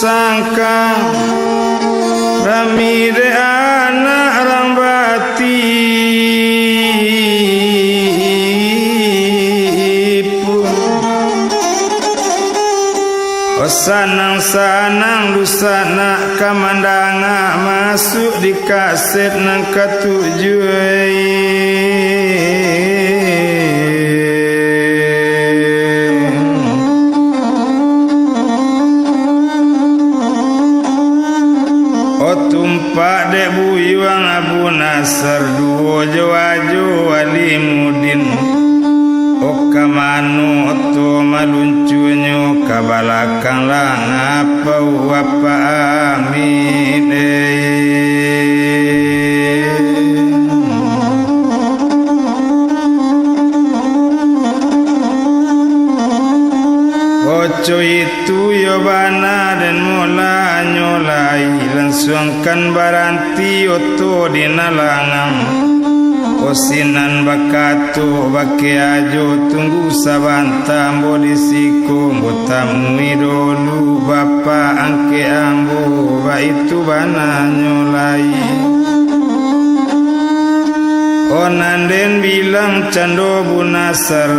sangka rami de anak rambati sanang-sanang lusana kamandanga masuk di kaset nang katujuai o tumpak dek buyuang Abu Nasr duo jawajo walimudin o kamanu oto maluncunyo kabalakang lang apa wapa amin oco itu yo bana dan mula nyolai langsungkan baranti oto dinalangang Osinan bakato bake ajo tunggu sabanta ambo disiko botamu idolu bapa angke ambo ba itu bana nyolai onanden bilang cando Bu Nasr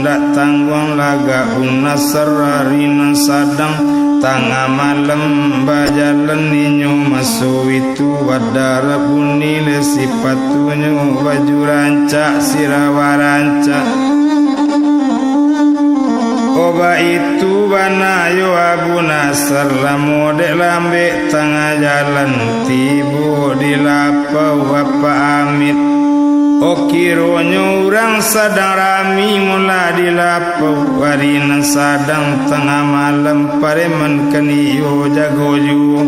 ndak tanggung laga Bu Nasr harinan sadang tengah malam bajalan ninyo masuk itu wadara bunyi sipatunya baju rancak sirawa rancak oba itu bana yo Abu Nasr lamu dek lambe tengah jalan tibo di lapau apa amit o kironyo urang sadang rami mula di lapau warina sadang tengah malam pareman keniyo jagoju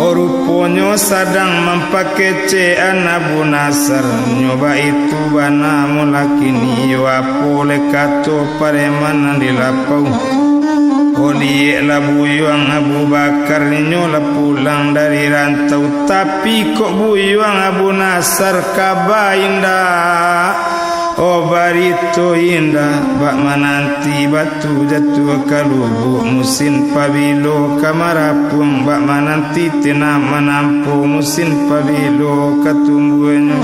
o ruponyo sadang mempakecean Abu Nasr nyoba itu bana mula kiniyo apole kato pareman di lapau Oli buyuang Abu Bakar nyola pulang dari rantau tapi kok buyuang Abu Nasr kaba indah oh barito indah bak mananti batu jatuh kalubu musim pabilo kamarapung bak mananti tina manampu musim pabilo katumbunya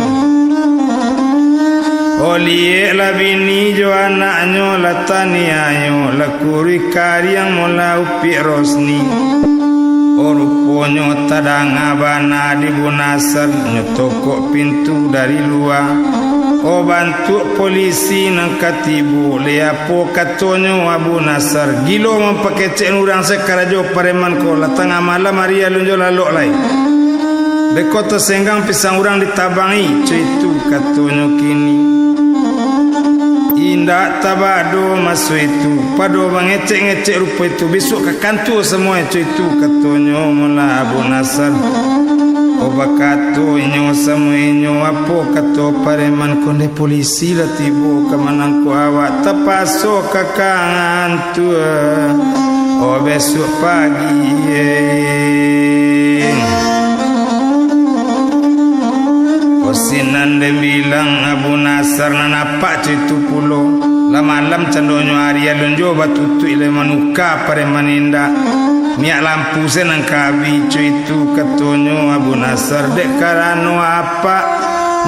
Oli la bini jo anaknya la taniayo la kuri kariang mula upi rosni Oruponyo tadang abana di Bu Nasr nyotokok pintu dari luar O bantu polisi nang katibu leapo katonyo Abu Nasr gilo mempakecek urang sekarajo pareman ko la tengah malam Maria lunjo lalok lai Bekota senggang pisang urang ditabangi cuitu katonyo kini Indak tabado masuk itu pado mengecek-ngecek rupa itu besok ke kantor semua itu katanya mula Abu Nasr oba kato inyo semua inyo apa kato pareman konde polisi lah tibo ke manangku awak tepaso ke kantor oh besok pagi Sinan de bilang Abu Nasr nanapak itu pulo la malam candonyo Arya lonjo batutu ile manuka pare maninda miak lampu senang kabi itu katonyo Abu Nasr dek karano apa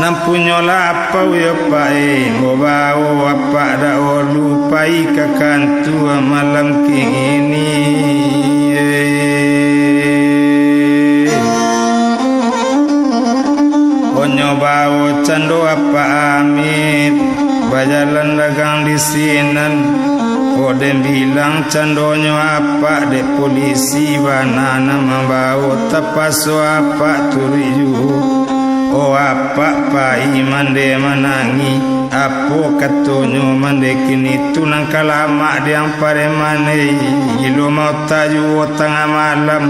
nampunyo la apa yo pae bobao apa da olu pai kakantu malam kini Nyobao cando apa amit bajalan dagang di sinan Odem bilang candonyo apa de polisi banana membao tapaso apa turiju O apa pai mande manangi apo katonyo mande kini tunang kalama diang pare mane gilo mau taju tengah malam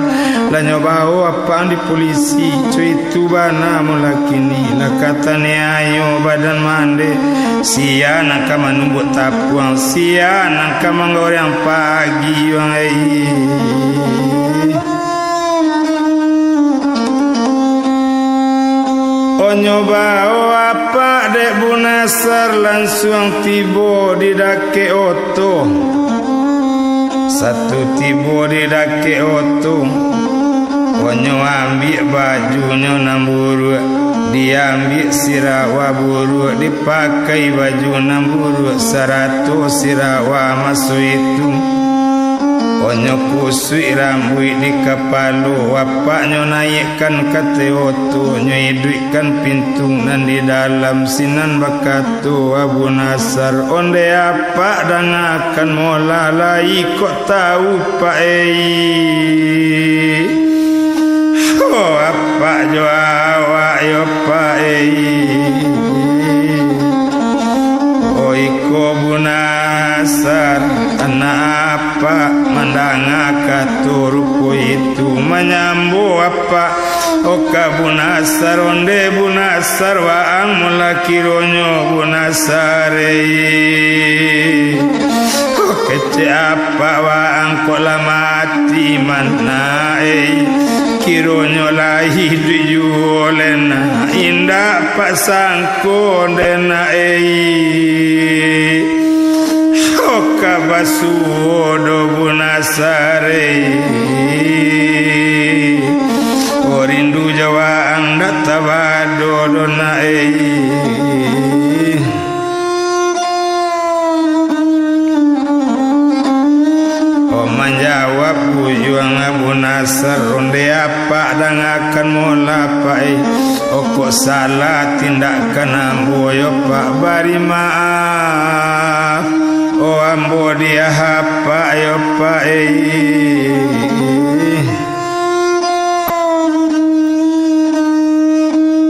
la nyobao apa di polisi cuitu bana mula kini la katane ayo badan mande sia nangka manumbu tapuang sia nangka manggoreng pagi wang Nyobao apa dek Bu Nasr langsung tibo di dake oto Satu tibo di dake otu Onyo ambil bajunya namburu Diambil sirawa buru Dipakai baju namburu 100 sirawa masuk itu Onyo kusui rambut di kepala Wapaknya naikkan kate otu Nyo hidupkan pintu nan di dalam sinan bakatu Abu Nasar onde apa dan akan molalai kok tahu pak Oh apa jo awak yo pak Oh iko Abu Nasar anak apa mandang akaturuku itu menyambu apa Oka Abu Nasar onde Abu Nasar waang mula kironyo Abu Nasar kece apa waang kok lama mati mana kironyo lahi diyolena indah pasangko dena Oka basuodo Abu Nasar Orindu Jawa anda tabado dona Menjawab bujuang Abu Nasar onde apa dan akan mulapai kok salah tindakan ambo yo pak bari maaf ambo dia apa yo pak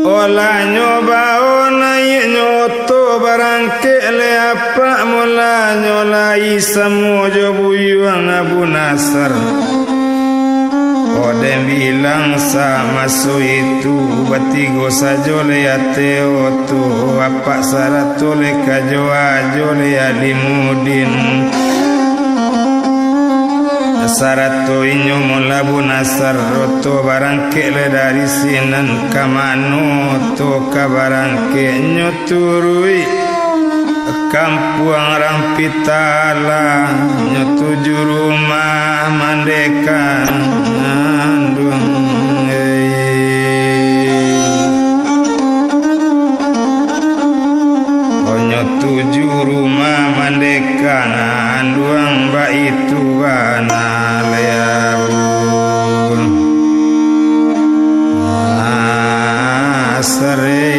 olah nyoba onai nyoto barangke le apa mula nyolai semua jobuyuang Abu Nasar Ode bilang sama su itu batigo sajole ate otu apa saratole kajo ajole alimudin Sarato inyo mula Abu Nasar roto barangke le dari sinan kamano to kabarangke nyo turui Kampuang Rampitala nyo 7 rumah mandekan andung Onyo 7 rumah mandekan andung ba itu bana leabun asare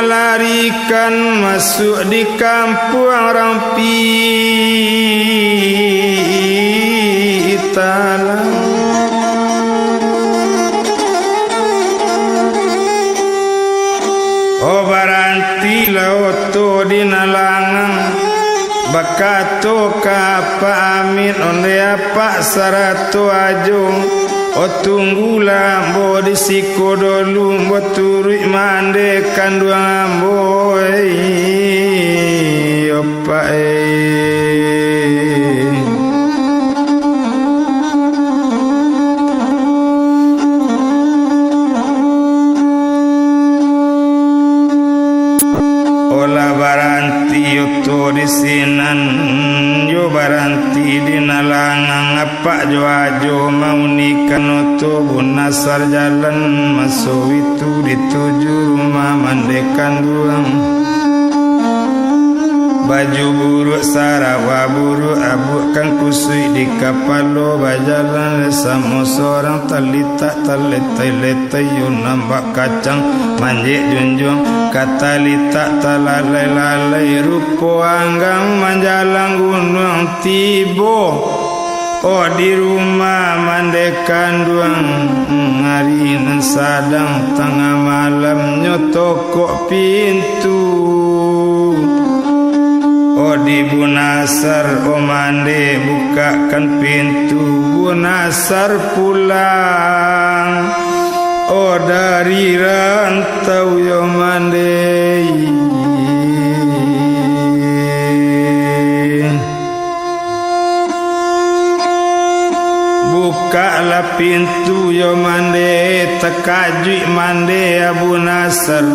Malarikan masuk di kampung Rampitala baranti lauto di nalangan bakato kapa amin onde apa sarato ajo tunggula mbo di sikodolu mbo turui mande kanduang mbo opa ola baranti yoto di sinan yo baranti di nalangang apa jo ajo mau nikah noto Abu Nasar jalan masuk itu di 7 rumah mandekan duang baju buruk sarawa buruk abu kan kusui di kapalo bajalan sama seorang talita taletai letai yun nampak kacang manjek junjung kata lita talalai lalai rupo anggang manjalang gunung tibo di rumah mandekan duang hari nan sadang tengah malam nyotokok pintu di Abu Nasar mande bukakan pintu Abu Nasar pulang dari rantau yo mande bukalah pintu yo mande tekajui mande Abu Nasr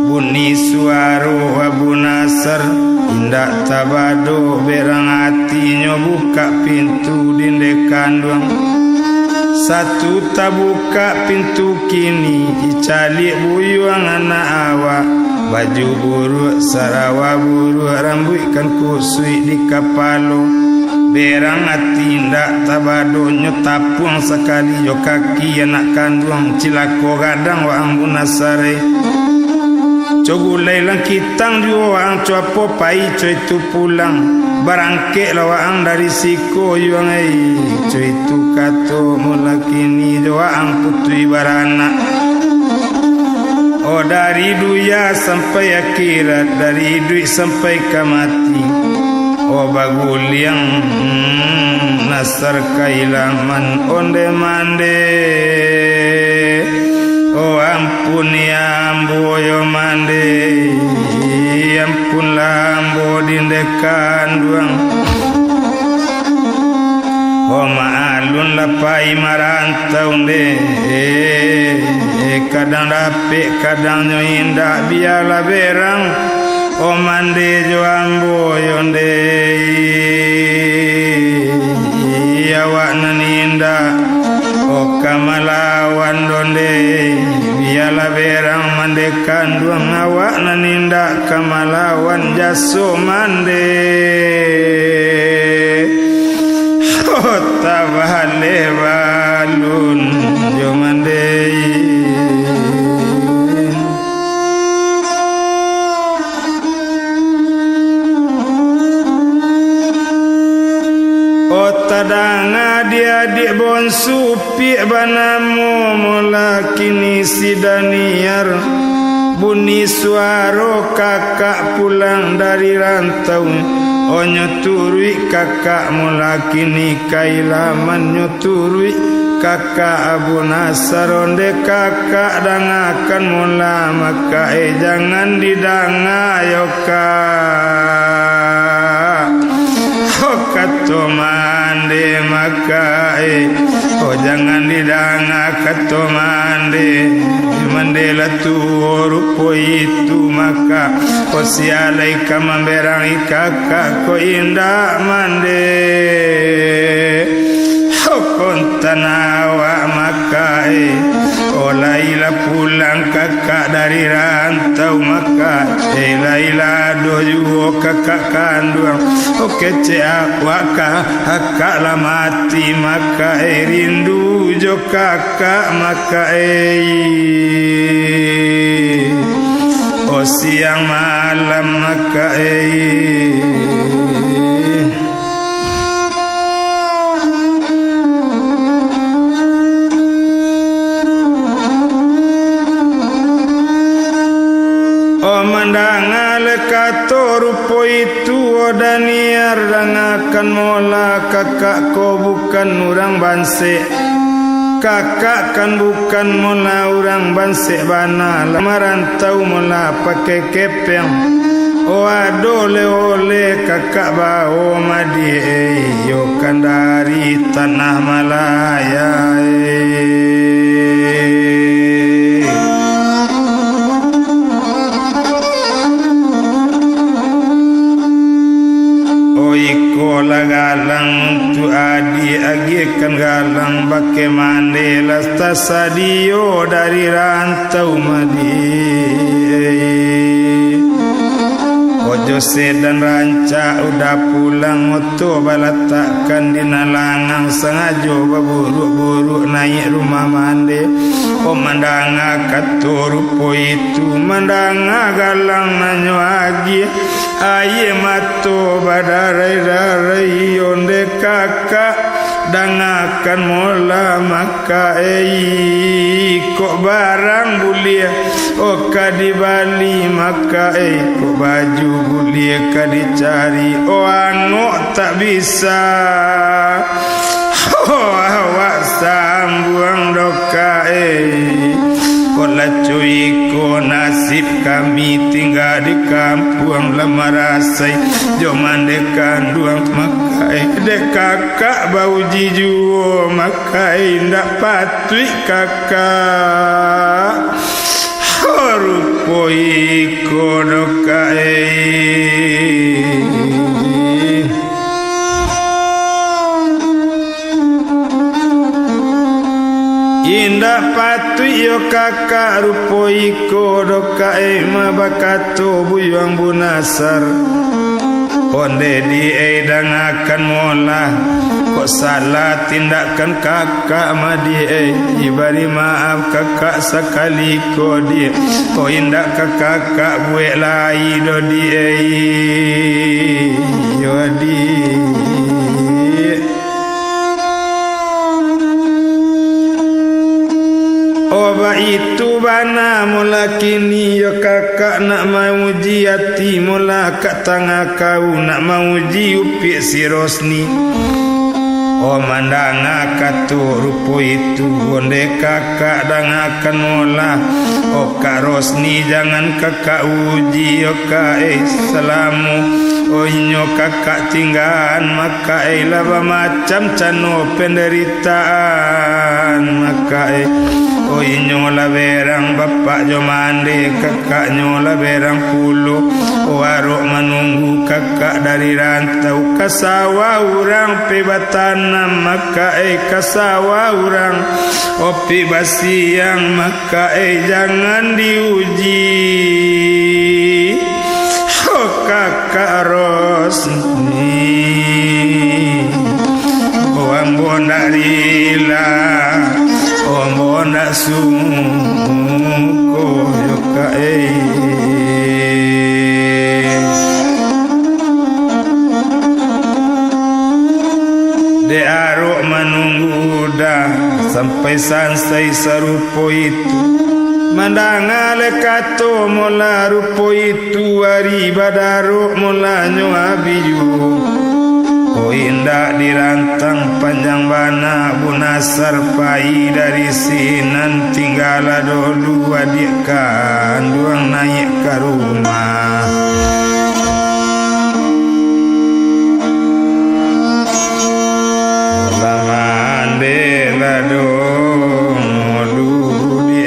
bunyi suaro Abu Nasr indak tabado berang hatinya buka pintu dinde kandung satu tabuka pintu kini icalik buyuang anak awak baju buruk sarawa buruk rambut kan kusui di kapalo berang hati ndak tabado nyotapung sekali yo kaki anak kandung cilako gadang wa Abu Nasare cogulai lang kitang juang cuapo pai coy tu pulang barangke lawang dari siko yuang ai coy tu kato mulakini doang putui barana oh dari duya sampai akhirat dari duit sampai kamati oh bagul yang nasar kailaman onde mande oh ampun ya ambo yo mande ampun lambo dindekan duang oh maalun lapai marantau de kadang dapik kadang indah biarlah berang oh mande jo ambo yonde awak naninda oh kamalawan donde biarlah berang mandekan duang awak naninda kamalawan jaso mande oh tabale balun jo mande tadang adik-adik bonsu pi banamu mula kini sidaniar bunyi suaro kakak pulang dari rantau oh nyoturui kakak mula kini kailaman nyoturui kakak Abu Nasr onde kakak dangakan mula maka jangan didanga yoka oh kato mande maka oh jangan didanga kato mande mandela tu rupo itu maka oh sialai kamamberangi kakak ko indah mande oh kontanawa maka oh laila pulang kakak dari rantau maka laila doju kakak kandung oh kece waka kakak lah mati maka rindu jo kakak maka oh siang malam maka mandang kato rupo itu odaniar dangakan mola kakak ko bukan orang banse kakak kan bukan mola orang banse bana marantau mola pakai kepeng oh adole ole kakak bawa madi yo kan dari tanah Malaya galang tu adi agikan galang bake mandela tasadio dari rantau madi ojo sedan ranca udah pulang moto balatakan dinalangang sengajo baburu-buru naik rumah mande oh mandanga katorupo itu mandanga galang nanyo agi aye mato badarai-darai onde kakak dangakan mola maka kok barang bulia oh kadi bali maka kok baju bulia kadi cari oh angok tak bisa oh awak sambuang doka kola cuy ko nasib kami tinggal di kampung lemah rasai joman dekan duang maka dek kakak bau jijuo makai ndak patui kakak rupoi kodokai indah patui yo kakak rupoi kodokai mabakato buyang bunasar onde di edang akan mola kok salah tindakan kakak madi ibari maaf kakak sekali kodi kok indak kakak buek lai do di yo di oba itu bana mula kini yo kakak nak mau uji hati mula kat tangga kau nak mau uji upi si Rosni o mandang akatu rupo itu onde kakak dangakan mula o Kak Rosni jangan kakak uji o kak selamu o inyo kakak tinggalan maka laba macam cano penderitaan maka o inyo berang bapak jo mande kakak nyola berang puluh o arok menunggu kakak dari rantau kasawa urang pebatanam maka kasawa urang opi basiang maka jangan diuji o kakak Rosni o ambo narila ombo nak sungko yo kae de arok menunggu dah sampai sansai sarupo itu mandangale kato mola rupo itu hari badarok mola nyo abiju o indah dirantang panjang bana bunasar pai dari sinan tinggal dulu adik kandung naik ke rumah lama andela dong dulu di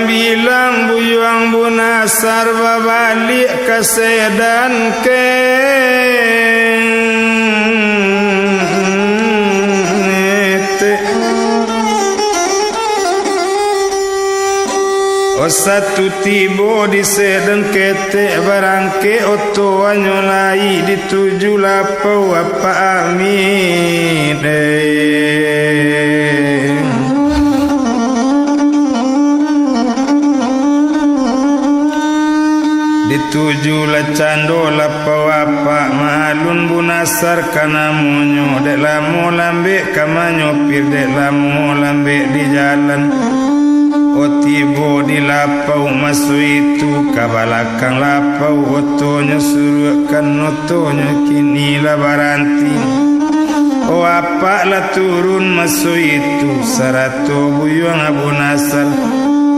bilang buyang bunasar babalik ke sedan ke o satu tibo di sedan kete barangke oto anyolai dituju lapau apa amin dituju la cando la pawapa malun bunasar kana munyo dek lamu lambe kamanyo pir dek lamu lambe di jalan o tibo di lapau masu itu kabalakang lapau otonyo suruhkan otonyo kini la baranti o apa la turun masu itu sarato buyang abunasar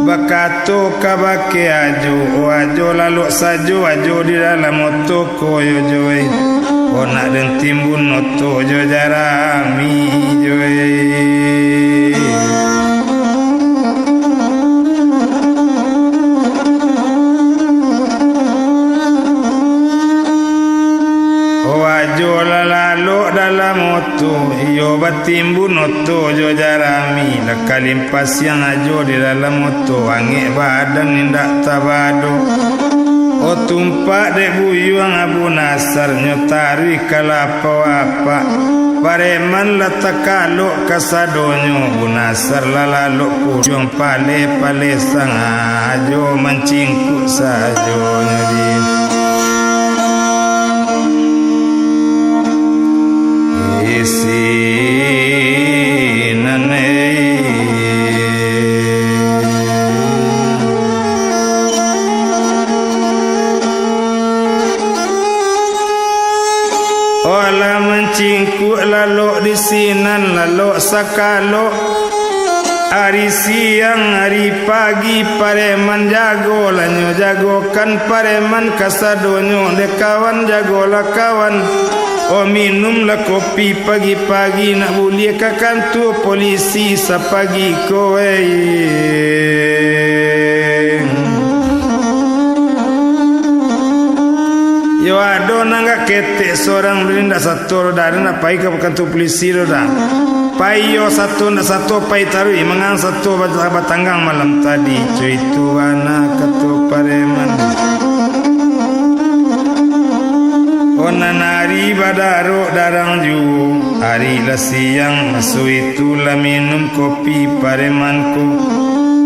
bakato kabake ajo o ajo lalu sajo ajo di dalam otoko yo joy o nak den timbun oto jo jarami joy o ajo lalu dalam oto iyo batimbun oto jo jarami la kalimpas yang ajo di dalam oto angin badan nindak tabado o tumpak dek buyuang abunasar nyotari kalapa apa pareman latakalok kasadonyo bunasar lalalok pujong pale sang ajo mancingku sajo nyodi mancingku lalu di sinan lalu sakalo hari siang hari pagi pareman jago lanyo jagokan pareman kasadonyo de kawan jagolah kawan oh minumlah kopi pagi-pagi nak boleh kakan tu polisi sapagi kowe yo ado nangga ketek seorang berinda satu roda nak pai ke bukan tu polisi roda pai yo satu nak satu pai tarui mangang satu batanggang malam tadi cuy tu anak ketu pareman onanari badaro darang ju hari lah siang masuk itulah minum kopi paremanku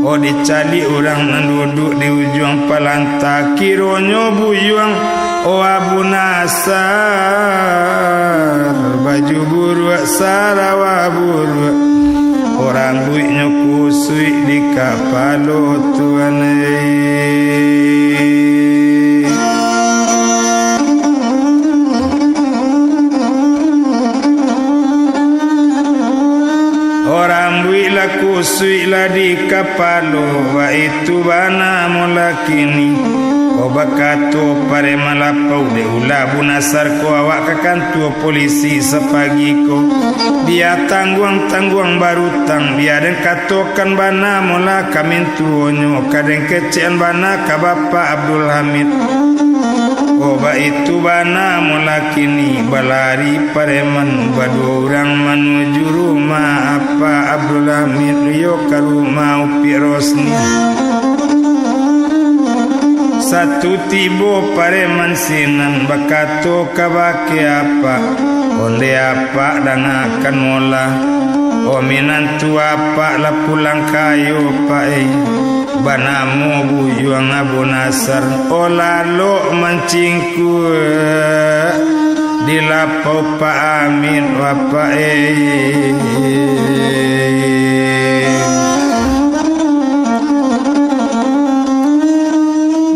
oh dicali orang nan duduk di ujung palanta kironyo buyuang oh Abu Nasar baju buruk sarawa buruk orang buiknya kusui di kapalo tuanai orang buiklah kusui di kapalo wa itu bana mulakini obakato pare malapau de ula Abu Nasar ko awak kakan tu polisi sepagi ko dia tangguang barutang dia den katokan bana mula kamin tuonyo kadeng kecian bana ka bapa Abdul Hamid oba itu bana mula kini balari pareman badu orang menuju rumah apa Abdul Hamid yo ke rumah Upi Rosni satu tibo pareman sinan bakato kabake apa onde apa dangakan mola o minantu apa la pulang kayo pae banamu buyuang Abu Nasar o lalo mancingku dilapau Pak Amin apa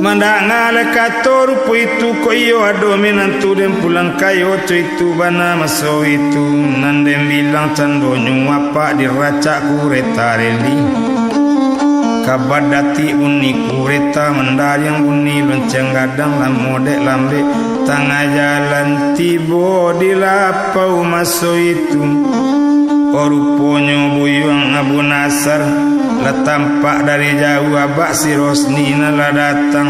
mandangale kator puitu koyo ado minantu den pulang kayo itu bana maso itu nandem bilang candonyo apa diraca kureta reli kabadati uni kureta mendaryang uni lonceng gadang lamode lambe tengah jalan tibo dilapau maso itu oruponyo buyuang Abu Nasar lah tampak dari jauh abak si Rosni nala datang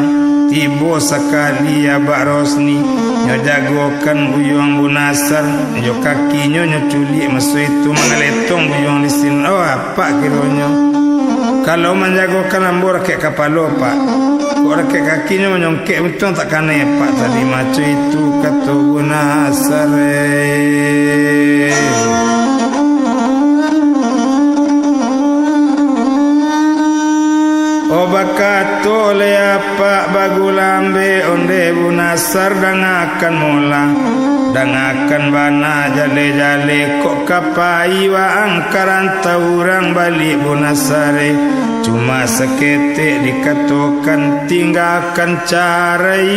tibo sekali abak Rosni nyo jagokan buyuang Abu Nasar nyo kakinyo nyo culik masuk itu mengaletong buyuang di sini oh apa kironyo kalau menjagokan ambor kek kapalo pak kok kek kakinyo nyongkek betul tak kane pak tadi macu itu kata Abu Nasar obakato le apa bagulambe onde Abu Nasar dangakan mola dangakan bana jale-jale kok kapai wa angkaran taurang balik Abu Nasare cuma seketik dikatokan tinggalkan carai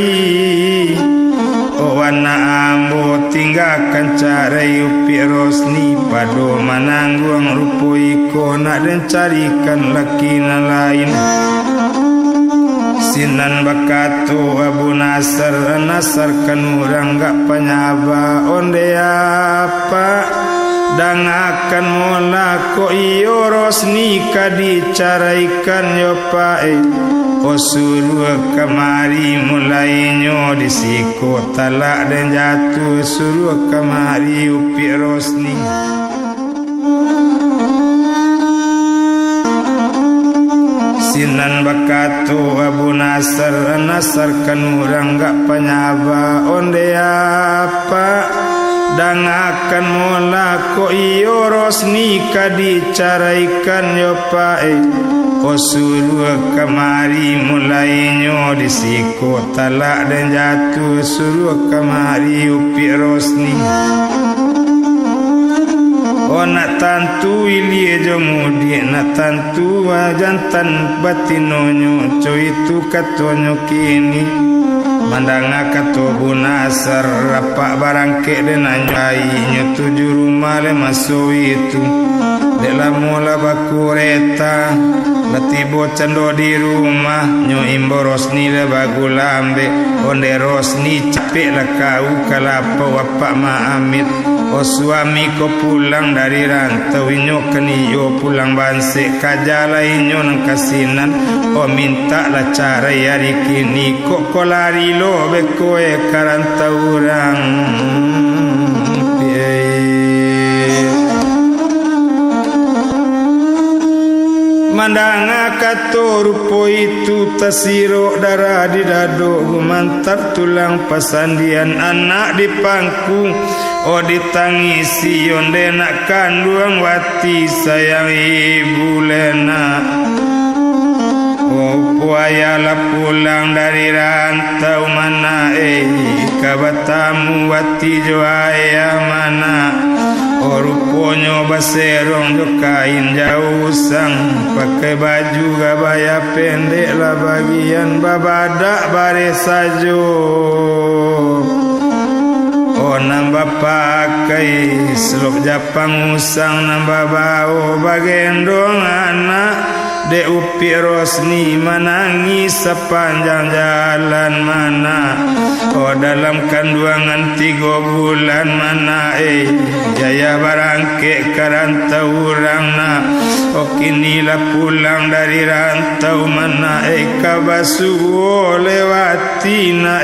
oh anak ambo tinggalkan carai Upi Rosni pado manangguang rupo iko nak dan carikan laki na lain sinan bakato Abu Nasar nasarkan orang gak panyaba onde apa dangakan mola ko iyo Rosni kadicaraikan yo pae suruh kemari mulainya disiko talak dan jatuh suruh kemari Upi Rosni sinan bakato Abu Nasar nasarkan orang gak panyaba onde apa dangakan mola ko iyo Rosni kadicaraikan yo pae suruh kemari mulainya disiko talak dan jatuh suruh kemari Upi Rosni oh nak tantu ilie jomudi nak tantu jantan batinonyo co itu katonyo kini mandanga katubu nasar rapak barangke den anjai nyu 7 rumah le masuk itu de la mula bakureta latibo cando di rumah nyu imbo Rosni le bagulambe onde Rosni capek la kau kalapa wapak ma amit o suami ko pulang dari rantau inyo keniyo pulang banse kajala inyo nang kasinan o minta la cara yari kini kok kolari lo bekoe karantau urang mandanga kato rupo itu tasiro darah di dado mantap tulang pasandian anak di pangku o ditangisi onde nak kandung wati sayang ibu lena o puayalah pulang dari rantau mana kabatamu wati joaya mana o ruponyo baserong jo kain jauh sang pakai baju gabaya pendek lah bagian babadak bare sajo o nambah pakai selop japang usang nambah bau bagendong anak de upi Rosni menangis sepanjang jalan mana oh dalam kandungan 3 bulan mana jaya barangke karantau urang na oh kinilah pulang dari rantau mana kabasu lewati na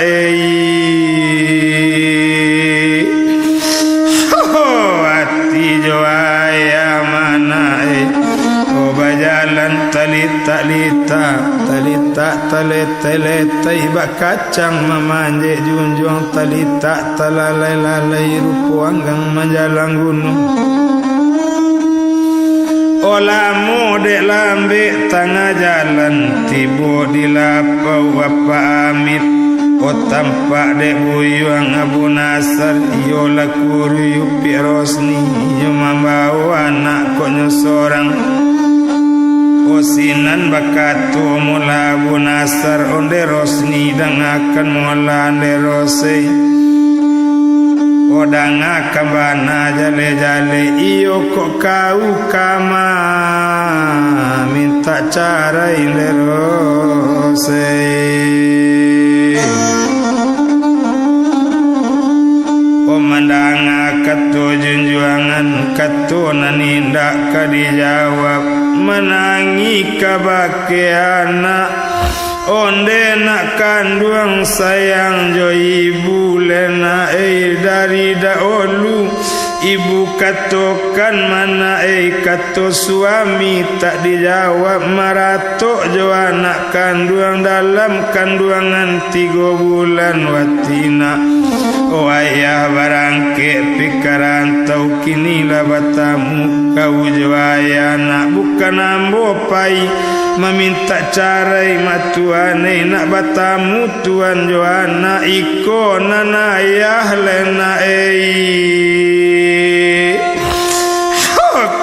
hati joaya mana bajalan talita iba kacang memanje junjung talita talalai rupo anggang menjalang gunung olamu dek lambe tengah jalan tibo di lapau bapa amit o tampak dek buyuang Abu Nasar iyo lakuru yupi Rosni iyo membawa anak konyo sorang o sinan bakatu mula Abu Nasar onde Rosni dangakan mula onde Rose o dangakan bana jale-jale iyo kok kau kama minta cara inde Rose o mandanga katu junjuangan katu nanindak kadijawab menangi kabakeana onde nak kandung sayang jo ibu lena dari dahulu ibu katokan mana kato suami tak dijawab maratok jo anak kandung dalam kandungan 3 bulan watina oh ayah barangke pikaran tau kinilah batamu kau jo ayah nak bukan ambo pai meminta carai matuane nak batamu tuan jo anak iko nana ayah lena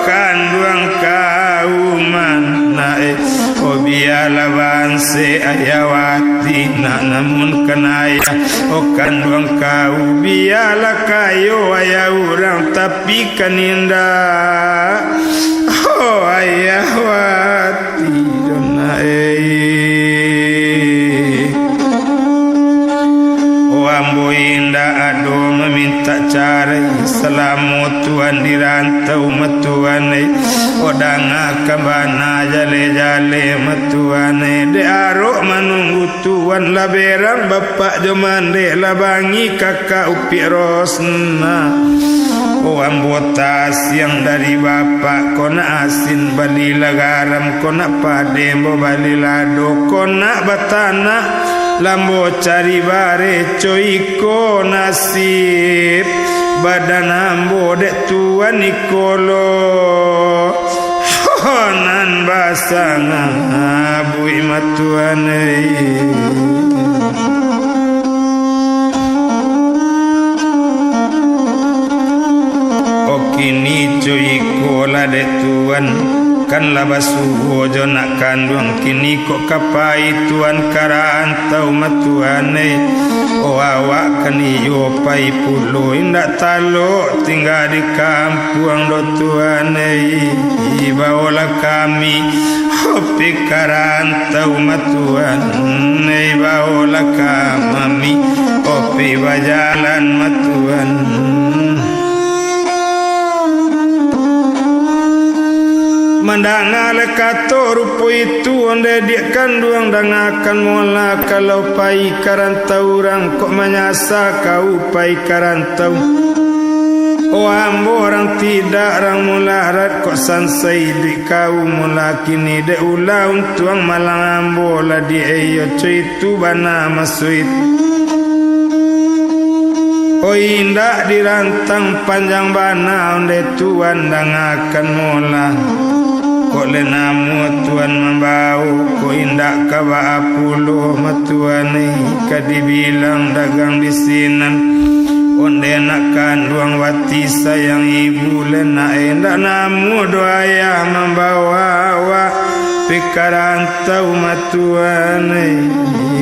kandung kau mana o biala banse ayawati nak namun kenaya o kandung kau biala kayo ayah orang tapi kaninda oh ayawati dona ambo indah ado meminta cara selamu Tuhan di rantau metuane odanga kembana jale-jale metuane de arok menunggu Tuhan laberang bapak jomande labangi kakak upi Rosna oh ambotas yang dari bapak kona asin balila garam kona padembo balila do kona batana lambo cari bare coiko nasib badan ambo dek tuan ikolo nan basanga bui matuan okini coiko la dek tuan kan labasu ojo nak kandung kini kok kapai tuan karaan tau matuane o awak kani yo pai pulo indak talo tinggal di kampung do tuane ibaola kami hopi karaan tau matuane ibaola kami hopi bajalan matuan mandangal kato rupo itu onde dia kanduang dan akan mula kalau pai karantau orang kok menyasa kau pai karantau oh ambo orang tidak orang mularat kok sansai di kau mula kini de ulang tuang malang ambo lah di eyo itu bana masuit oh indah dirantang panjang bana onde tuan dan akan mula kok lenamu tuan membau kok indak kawa apulo matuane kadibilang dagang di sinan onde nak kandung wati sayang ibu lena endak namu doaya membawa pikaran tau matuane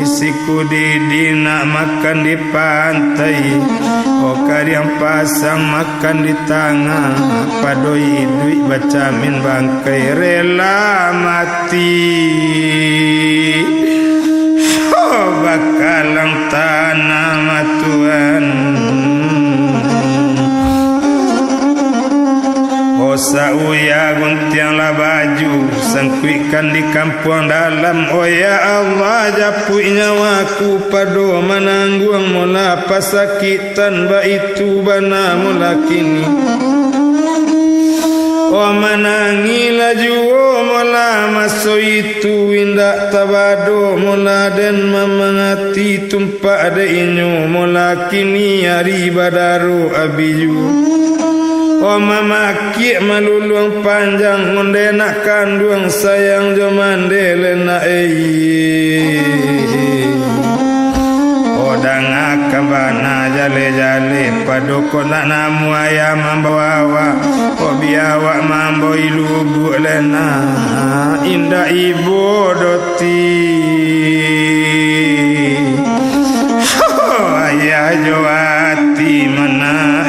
siku di nak makan di pantai okar yang pasang makan di tangan padoi duit baca min bangkai rela mati oh bakalang tanah matuan osa uya guntiang la baju sangkuikan di kampung dalam oh ya Allah japui nyawaku pado menanggung mula pasakitan ba itu bana mula kini oh menangi laju mula maso itu indak tabado mula dan memangati tumpak de inyo mula kini hari badaru abiju oh mama kiek maluluang panjang onde nak kandung sayang jomandele na oh danga kabana jale padoko nak namu ayam membawa oh biawak mambo ilubu lena indah ibu doti oh ayah joati mana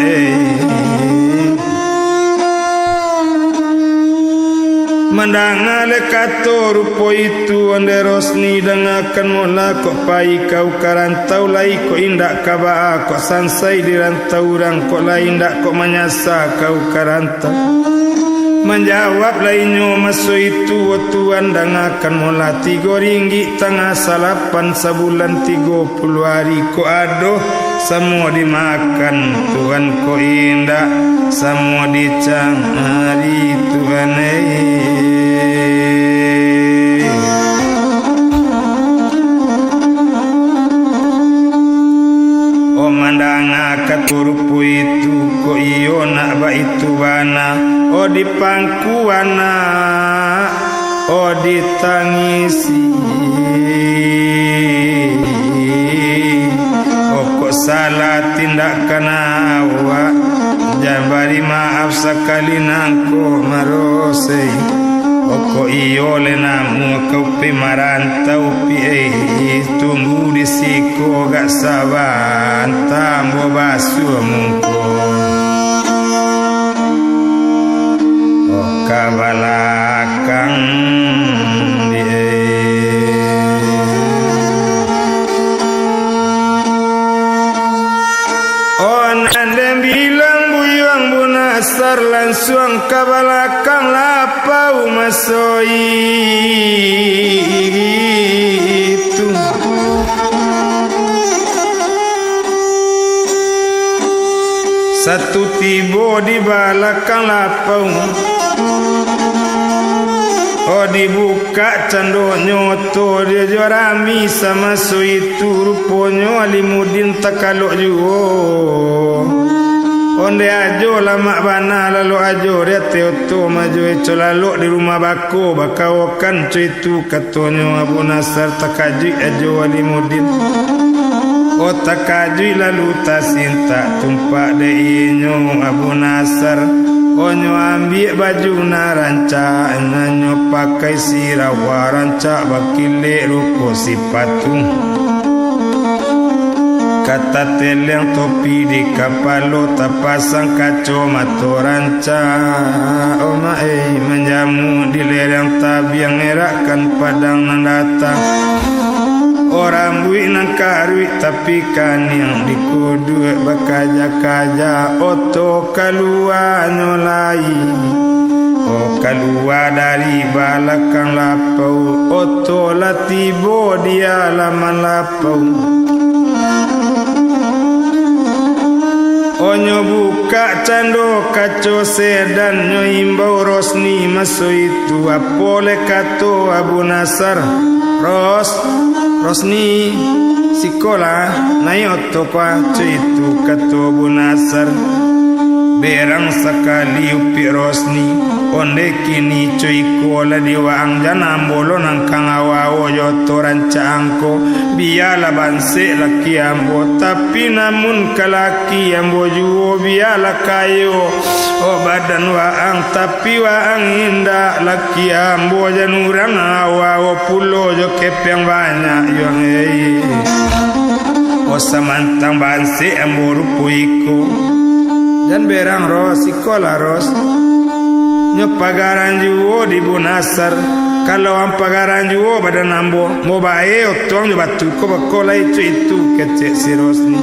mandangal kato rupo itu onde rosni dengakan mula kok pai kau karantau lai kok indak kaba kok sansai di rantau orang kok lai indak kok menyasa kau karantau menjawab lainnya maso itu tuan dengakan mula 3 ringgit tengah salapan sebulan 30 hari kok aduh semua dimakan Tuhan ko indah semua dicang hari Tuhan oh mandang katurupu itu ko iyo nak ba itu bana oh dipangkuana oh ditangisi salah tindakan awak jabari maaf sekali nangko marose oko iyo lenamu kau pi marantau pi tunggu di siko gak saban tambo basu mungko oka balakang asar langsung ke belakang lapau masoi itu satu tibo di belakang lapau oh dibuka candonyo to dia jorami sama so itu ruponyo alimudin takalok juo onde ajo lama bana lalu ajo dia teoto maju eco lalu di rumah bako bakawakan itu katonyo Abu Nasar takajui ajo walimudin oh takajui lalu tasinta tumpak de inyo Abu Nasar Onyo ambil baju na ranca, nanyo pakai sirawa ranca bakile rupo sipatu. Kata teleng topi di kapalo tapasang kaco mato ranca. Oma menjamu di lereng tabiang erakan padang nandata. Orang buik nang karui tapi kan yang dikudu bakaja-kaja oto keluar nyolai. Oh keluar dari balakang lapau oto latibo dia laman lapau. Onyo buka cando kaco sedan nyo imbau Rosni masuk itu apole kato Abu Nasar Rosni sikola nayoto pacu itu kato Abu Nasar berang sekali upi Rosni onde kini cuy kola diwang janam bolo nang kang awawo yoto rancangko biala banse laki ambo tapi namun kalaki ambo juo biala kayo oh badan waang tapi waang indah laki ambo janurang awawo pulo jo kepeng banyak yang oh samantang banse ambo rupuiko dan berang ros ikola ros nyo pagaran juo di Bunasar kalau am pagaran juo badan ambo mo bae otong jo batu ko bakola itu kecek si Rosni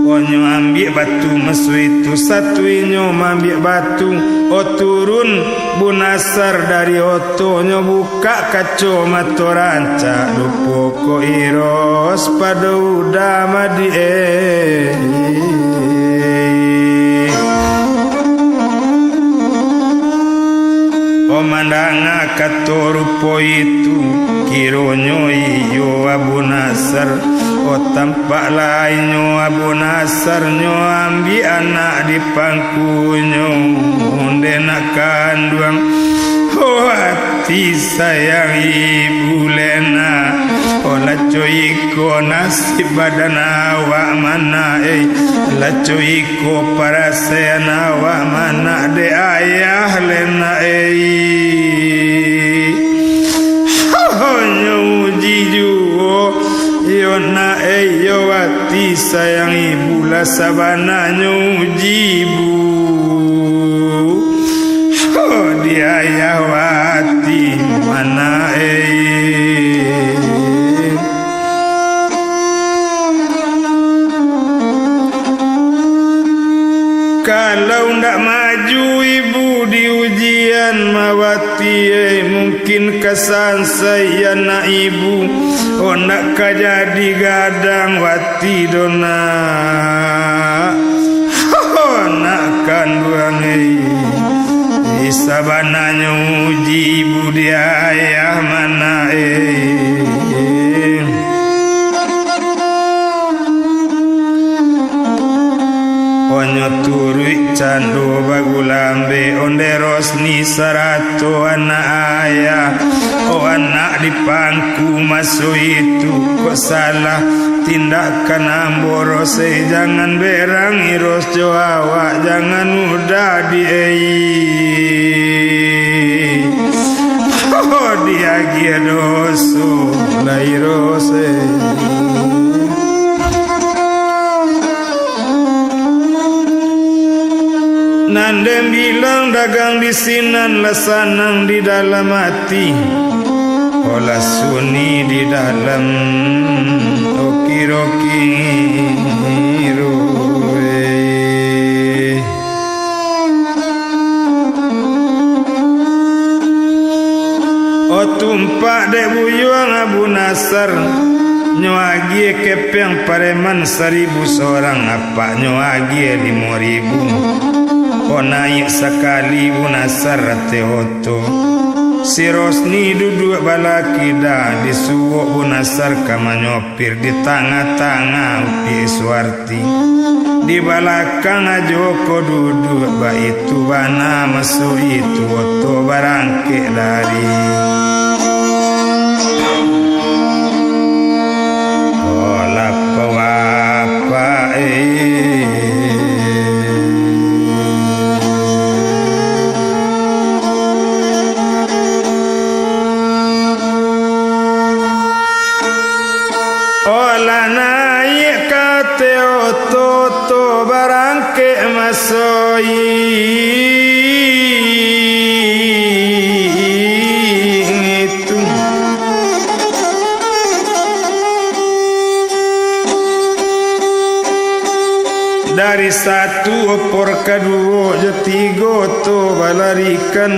onyo ambil batu mesu itu satu inyo ambil batu o turun Bunasar dari oto nyo buka kaco mato ranca lupo ko iros pada udama di Omandanga katorupo itu kironyo iyo Abu Nasar o tampak lainyo Abu Nasar nyo ambi anak di pangkunyo onde nak kanduang oh hati sayang ibu Lena laco iko nasib badan awak mana laco iko parasean awak mana de ayah Lena nyuji juo yo na yo hati sayang ibu lah sabana nyuji ibu dia ayah hati mana kalau ndak maju ibu di ujian mawati mungkin kesan saya nak ibu oh nak jadi gadang wati dona oh nak kanduang isabananya uji ibu dia ayah mana onyo turui cando bagulambe onde Rosni sarato anak ayah oh anak di pangku masuk itu kok salah tindakan amboros jangan berang iros joawa jangan mudah di oh dia gia doso lairose Nandem bilang dagang di sinan lesanang di dalam hati olah suni di dalam oki-roki roe o tumpak dek buyuang Abu Nasar nyoagi kepeng pareman 1.000 seorang apa nyoagi 5.000 oh naik sekali Bu Nasar teoto si Rosni duduk balaki dah disuwuk Bu Nasar kama nyopir di tengah-tengah upi Suwarti di belakang Joko duduk ba itu bana masuk itu oto barangke dari oh lapa wapa Ola naik kate oto barangke masoi itu dari satu opor kedua jetigo to balarikan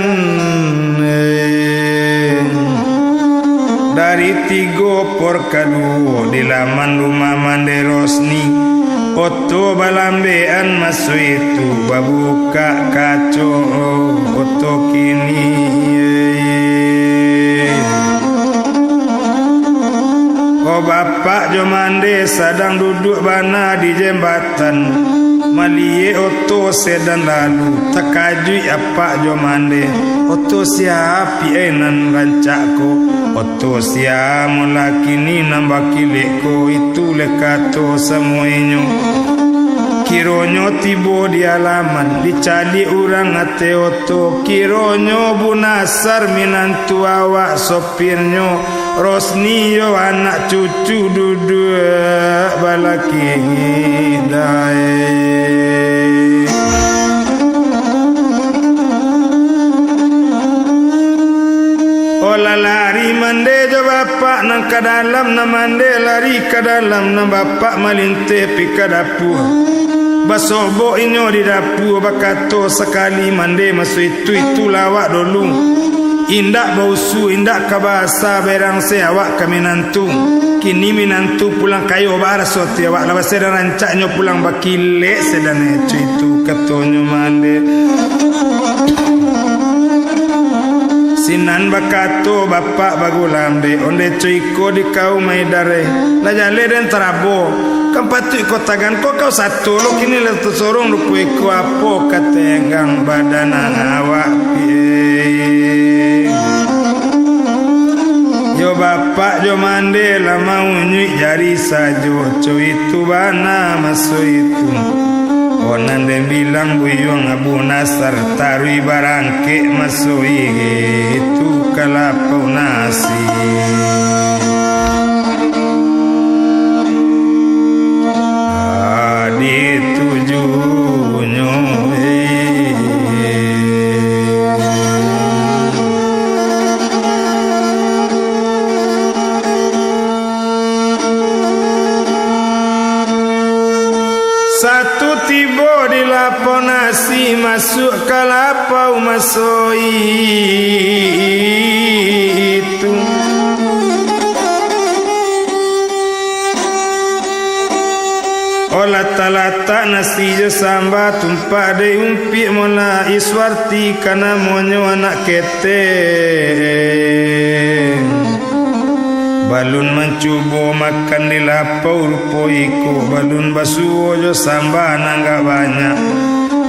dari tiga por kedua di laman rumah mande Rosni oto balambean masuk itu babuka kaco oto kini oh bapak Jomande sedang duduk bana di jembatan malie oto sedan lalu takajui apa Jomande oto siapi enan rancakku oto siamu lakini nambah kileko itu lekato semuanya kironyo tibo di alaman dicali urang ate oto kironyo bunasar minantu awak sopirnyo Rosni yo anak cucu duduk balaki dae ola lari mande jo bapak nang ke dalam na mande lari ke dalam na bapak malinte pi ke dapur basobo inyo di dapur bakato sekali mande masuk itu lawak dulu indak bausu indak kabasa berang se awak kami nantu kini minantu pulang kayo bara soti awak lawas sedang rancaknya pulang bakile sedang itu katonyo mande sinan bakato bapak bagulambe onde cuiko di kau maidare la jale den tarabo kampatu iko tagan ko kau satu lo kini le sorong rupu iko apo katengang badan awak yo bapak jo mande la mau nyui jari sajo itu bana masuk itu onan den bilang buyung Abu Nasar tarui barangke masuk itu kalapau nasi di tujuhnya satu tibo di lapau nasi masuk ke lapau masoi itu olah talata nasi jo samba tumpah de umpi mola iswarti kana monyo anak kete balun mencubo makan di lapau rupoiku balun basuo jo samba nangga banyak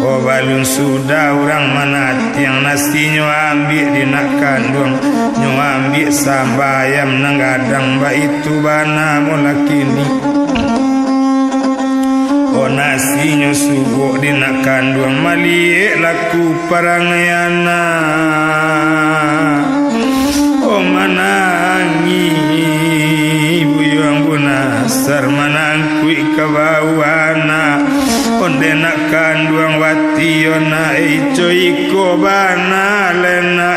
oh balun sudah orang mana tiang nasi nyo ambil di nak kandung nyo ambil samba ayam nanggadang ba itu bana mola kini oh nasi nyo subo di nak kandung maliek laku parangayana oh manangi buyang bunasar manangkui kabawana onde nak kanduang wati ona ico iko bana lena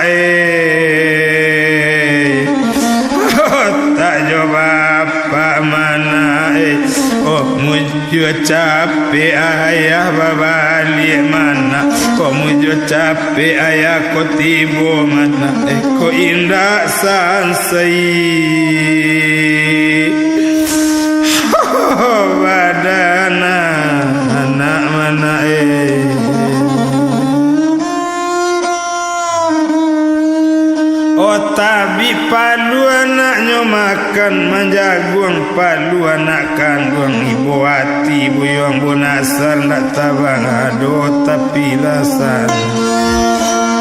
tak coba apa mana oh mujo capek ayah babali mana kok mujo capek ayah ko tibo mana ko indah sansai badana anak mana oh tabi palu anaknya makan manjaguang palu anak kandung ibu hati buyang bunasar nak tabang ado tapi lasan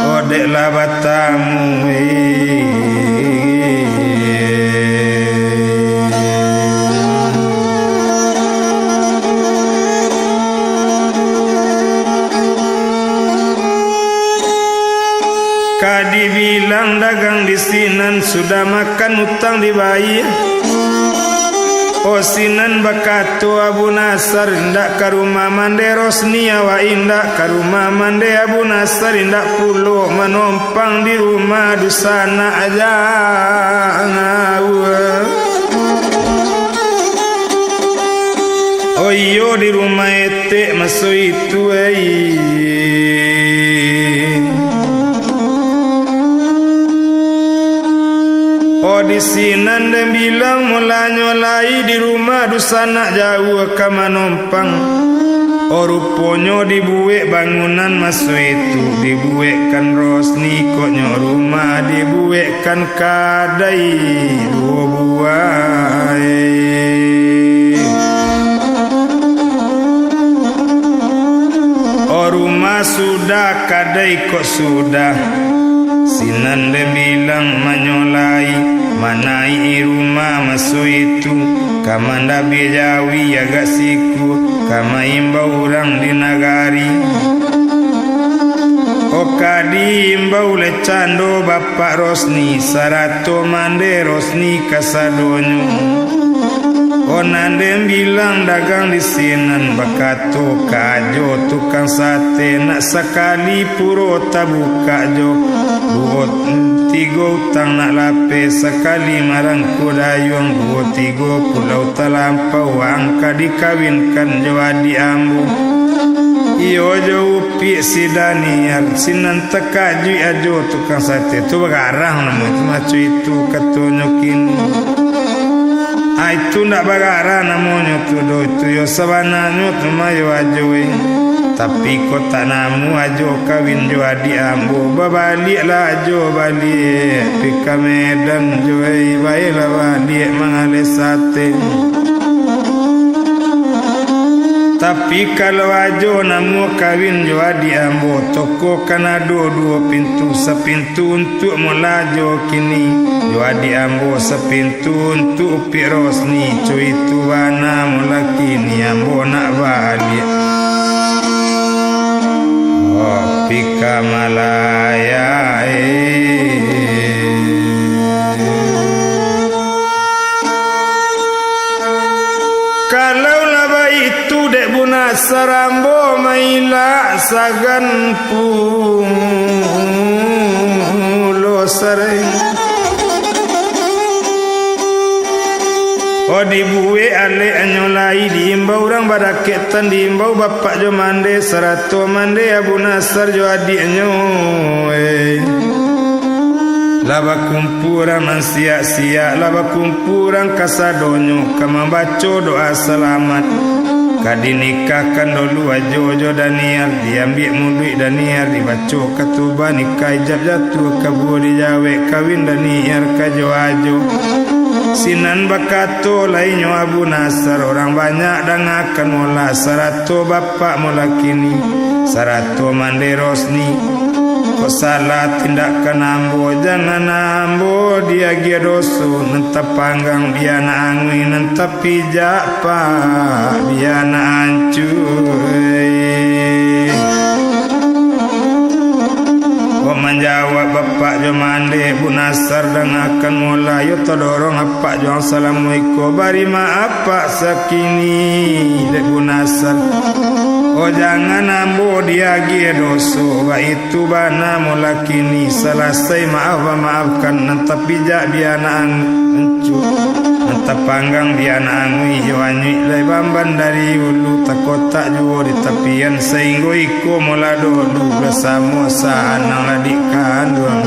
oh deklah batamu Kadi bilang dagang di sinan sudah makan utang di bayi Sinan bakato Abu Nasar indak ka rumah mande Rosnia wa indak ka rumah mande Abu Nasar indak pulo menompang di rumah dusana aja ngawa. Iyo di rumah ete masuk itu di sinan dan bilang mula nyolai di rumah dusana jauh ke manompang. Ruponya dibuek bangunan masuk itu, dibuekkan Rosni koknya rumah, dibuekkan kadai 2 buah. Rumah sudah kadai kok sudah. Sinan dia bilang menyolai manai rumah masuk itu. Kamanda bejawi agak siku kama imbau orang di nagari. Okadi imbau le cando bapak Rosni sarato mande Rosni kasadonyo. Nande bilang dagang di sinan bakato kajo tukang sate nak sekali puro tabuka jo 2 3 utang nak lape sekali marang kudayung 2 3 pulau talampau angka dikawinkan jo adi ambu. Iyo jo upi si Daniel sinan tekaju ajo tukang sate tu bagarang namun macu itu katunyokin. Itu ndak bagara namanya tu do itu yo sabananya tu mayo ajoe. Tapi kota namu ajo kawin jo adi ambo babalik lah ajo balik pika Medan jo baiklah balik mangale sate. Tapi kalau ajo namu kawin jo adi ambo toko kana 2 pintu sepintu untuk melajo kini jo adi ambo sepintu untuk upi Rosni cu itu bana mula kini ambo nak balik. Pika Malaya kalau laba itu dek buna sarambo maila sagan pulo sering. Dibuwe ale anyolai diimbau orang baraketan diimbau bapak jo mande sarato mande Abu Nasar jo adiknya. Laba kumpuran mansia-sia laba kumpuran kasadonyo kama baco doa selamat. Kadi nikahkan dulu ajo Daniel diambil muduik Daniel dibaco ketuba nikah ijab jatuh kabu dijawe kawin Daniel kajo ajo. Sinan bakato lainyo Abu Nasar orang banyak dangakan mula sarato bapak mula kini sarato mande Rosni. Kau salah tindakan ambo jangan ambo dia gedoso nentap panggang biana angin nentap pijak pak biana hancur. Menjawab bapak jo mande Bu Nasar dan akan mulai yo todorong apa jo assalamualaikum bari maaf pak sakini dek Bu Nasar. Jangan ambo dia gedoso ba itu bana mula kini selesai maafkan nentap bijak biana ancu nentap panggang biana angui jo anyui lai bamban dari ulu takotak jo di tepian sehingga iko mula dulu bersama sa anang adik kandung.